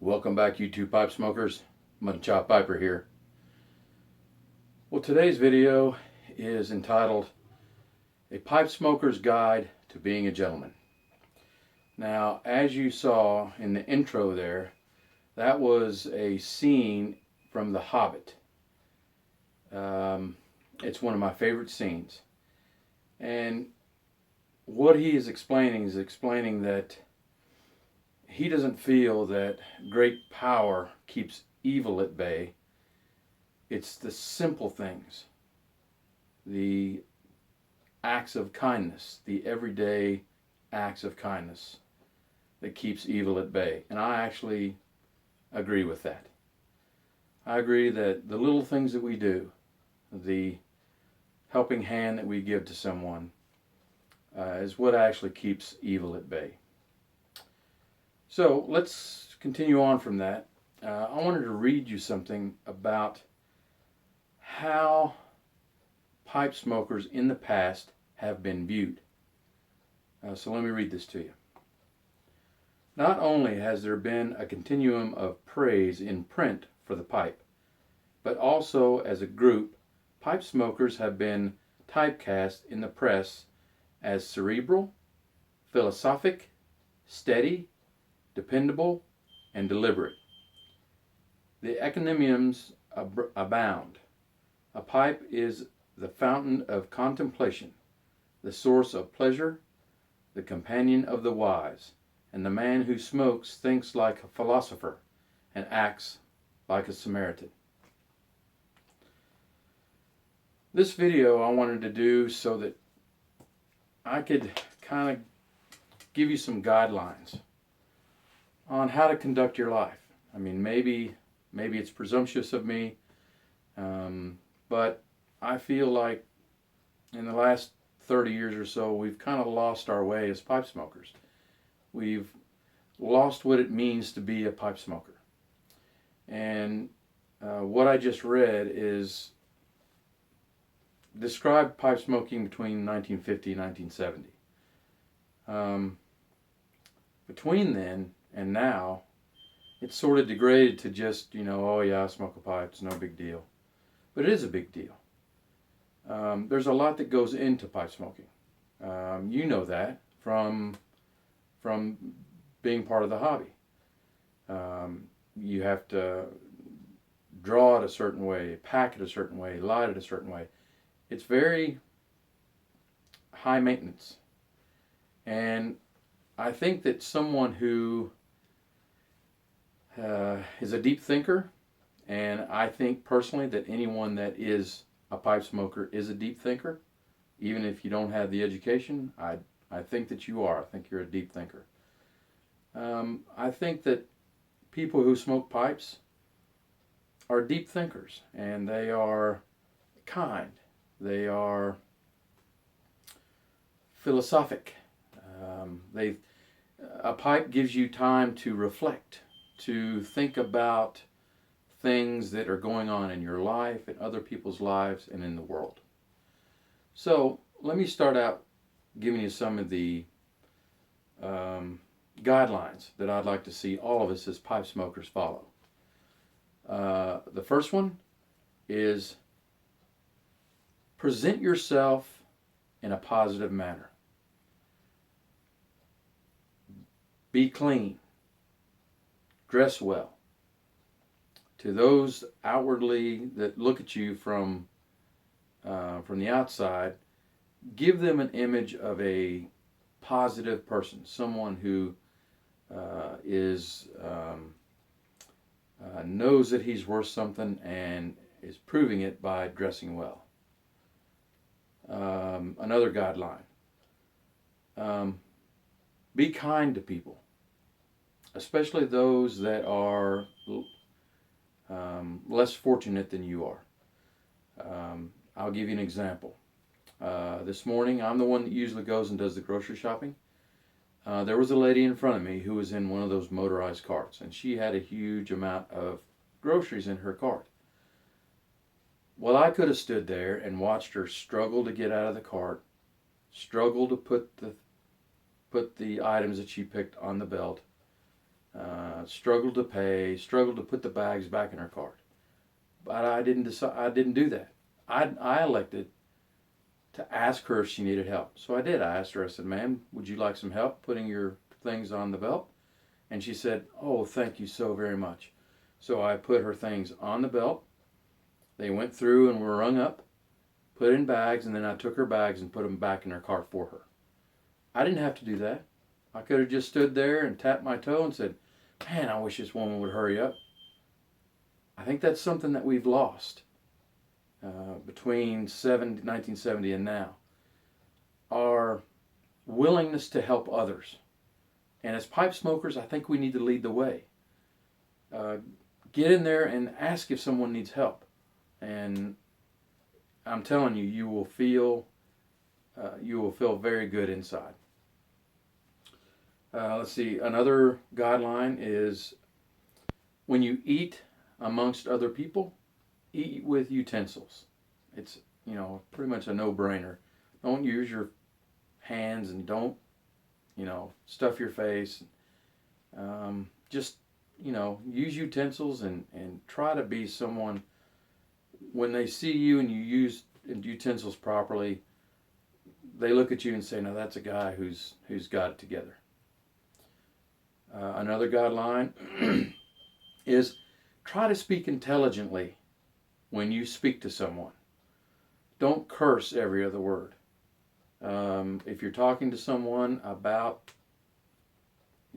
Welcome back, YouTube pipe smokers. Mutton Chop Piper here. Well, today's video is entitled A Pipe Smoker's Guide to Being a Gentleman. Now, as you saw in the intro there, that was a scene from The Hobbit. It's one of my favorite scenes. And what he is explaining that he doesn't feel that great power keeps evil at bay. It's the simple things, the acts of kindness, the everyday acts of kindness that keeps evil at bay. And I actually agree with that. I agree that the little things that we do, the helping hand that we give to someone, is what actually keeps evil at bay. So let's continue on from that. I wanted to read you something about how pipe smokers in the past have been viewed. So let me read this to you. Not only has there been a continuum of praise in print for the pipe, but also as a group, pipe smokers have been typecast in the press as cerebral, philosophic, steady, dependable, and deliberate. The encomiums abound. A pipe is the fountain of contemplation, the source of pleasure, the companion of the wise, and the man who smokes thinks like a philosopher and acts like a Samaritan. This video I wanted to do so that I could kind of give you some guidelines on how to conduct your life. I mean, maybe it's presumptuous of me, but I feel like in the last 30 years or so, we've kind of lost our way as pipe smokers. We've lost what it means to be a pipe smoker. And what I just read is described pipe smoking between 1950 and 1970. Between then and now, it's sort of degraded to just, oh yeah, I smoke a pipe, it's no big deal. But it is a big deal. There's a lot that goes into pipe smoking. You know that from being part of the hobby. You have to draw it a certain way, pack it a certain way, light it a certain way. It's very high maintenance. And I think that someone who is a deep thinker, and I think personally that anyone that is a pipe smoker is a deep thinker, even if you don't have the education. I think that you are. I think you're a deep thinker. I think that people who smoke pipes are deep thinkers, and they are kind. They are philosophic. A pipe gives you time to reflect, to think about things that are going on in your life, in other people's lives, and in the world. So let me start out giving you some of the guidelines that I'd like to see all of us as pipe smokers follow. The first one is present yourself in a positive manner. Be clean. Dress well. To those outwardly that look at you from the outside, give them an image of a positive person, someone who knows that he's worth something and is proving it by dressing well. Another guideline. Be kind to people, especially those that are less fortunate than you are. I'll give you an example. This morning, I'm the one that usually goes and does the grocery shopping. There was a lady in front of me who was in one of those motorized carts, and she had a huge amount of groceries in her cart. Well, I could have stood there and watched her struggle to get out of the cart, struggle to put the items that she picked on the belt, struggled to pay, struggled to put the bags back in her cart. But I didn't decide. I didn't do that. I elected to ask her if she needed help. So I did. I asked her. I said, "Ma'am, would you like some help putting your things on the belt?" And she said, "Oh, thank you so very much." So I put her things on the belt. They went through and were rung up, put in bags, and then I took her bags and put them back in her cart for her. I didn't have to do that. I could have just stood there and tapped my toe and said, "Man, I wish this woman would hurry up." I think that's something that we've lost between 1970 and now. Our willingness to help others. And as pipe smokers, I think we need to lead the way. Get in there and ask if someone needs help. And I'm telling you, you will feel very good inside. Let's see. Another guideline is when you eat amongst other people, eat with utensils. It's pretty much a no-brainer. Don't use your hands and don't stuff your face. Just use utensils and try to be someone. When they see you and you use utensils properly, they look at you and say, "No, that's a guy who's got it together." Another guideline is try to speak intelligently when you speak to someone. Don't curse every other word. If you're talking to someone about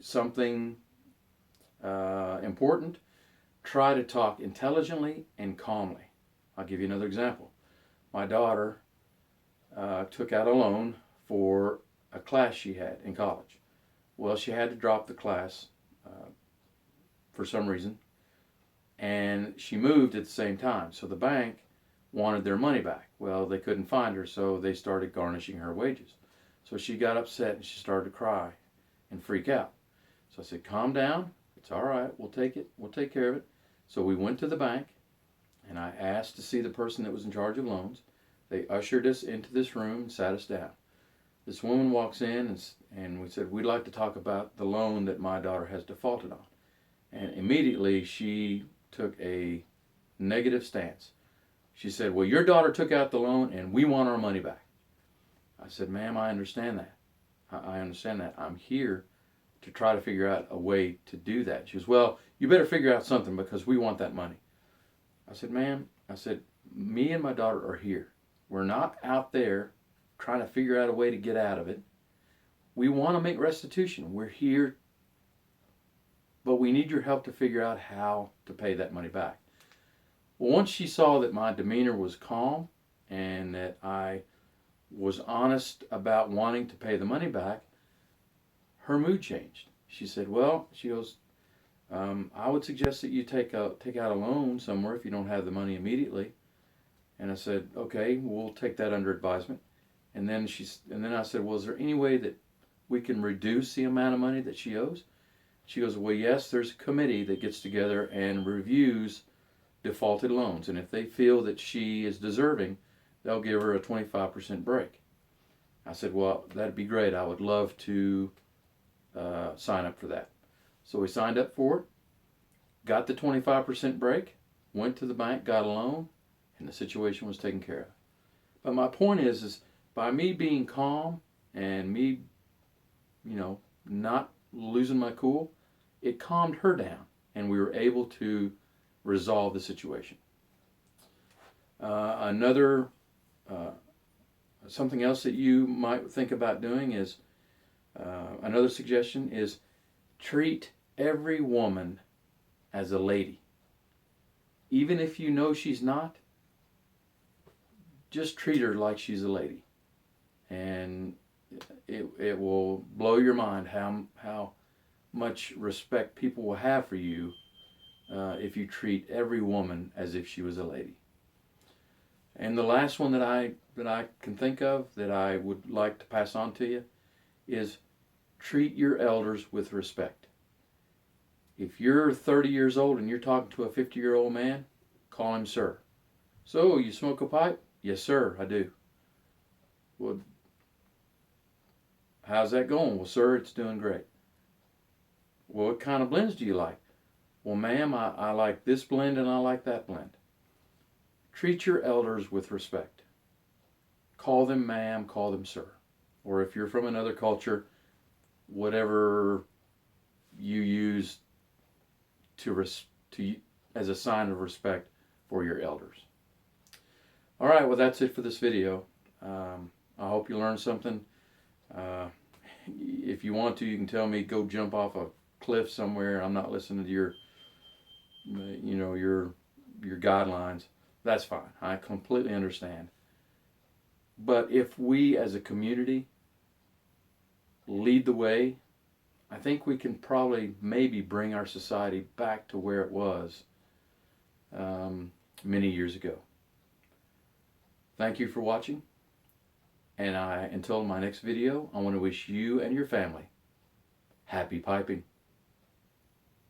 something important, try to talk intelligently and calmly. I'll give you another example. My daughter took out a loan for a class she had in college. Well, she had to drop the class for some reason, and she moved at the same time. So the bank wanted their money back. Well, they couldn't find her, so they started garnishing her wages. So she got upset and she started to cry and freak out. So I said, "Calm down. It's all right. We'll take it. We'll take care of it." So we went to the bank, and I asked to see the person that was in charge of loans. They ushered us into this room and sat us down. This woman walks in and we said, "We'd like to talk about the loan that my daughter has defaulted on." And immediately she took a negative stance. She said, "Well, your daughter took out the loan and we want our money back." I said, "Ma'am, I understand that. I understand that. I'm here to try to figure out a way to do that." She goes, "Well, you better figure out something because we want that money." I said, "Ma'am," I said, "me and my daughter are here. We're not out there trying to figure out a way to get out of it. We want to make restitution. We're here, but we need your help to figure out how to pay that money back." Well, once she saw that my demeanor was calm and that I was honest about wanting to pay the money back, her mood changed. She said, "Well," she goes, "I would suggest that you take out a loan somewhere if you don't have the money immediately." And I said, "Okay, we'll take that under advisement." And then I said, "Well, is there any way that we can reduce the amount of money that she owes?" She goes, "Well, yes, there's a committee that gets together and reviews defaulted loans, and if they feel that she is deserving, they'll give her a 25% break." I said, "Well, that'd be great. I would love to sign up for that." So we signed up for it, got the 25% break, went to the bank, got a loan, and the situation was taken care of. But my point is by me being calm and me, not losing my cool, it calmed her down, and we were able to resolve the situation. Something else that you might think about doing is, another suggestion is treat every woman as a lady. Even if you know she's not, just treat her like she's a lady. And it will blow your mind how much respect people will have for you if you treat every woman as if she was a lady. And the last one that I can think of that I would like to pass on to you is treat your elders with respect. If you're 30 years old and you're talking to a 50-year-old man, call him sir. "So, you smoke a pipe?" "Yes, sir, I do." "Well, how's that going?" "Well, sir, it's doing great." Well, what kind of blends do you like? Well, ma'am, I like this blend and I like that blend. Treat your elders with respect. Call them ma'am, call them sir. Or if you're from another culture, whatever you use to as a sign of respect for your elders. All right, well, that's it for this video. I hope you learned something. If you want to, you can tell me go jump off a cliff somewhere. I'm not listening to your, your guidelines. That's fine. I completely understand. But if we as a community lead the way, I think we can probably maybe bring our society back to where it was many years ago. Thank you for watching. And until my next video, I want to wish you and your family happy piping.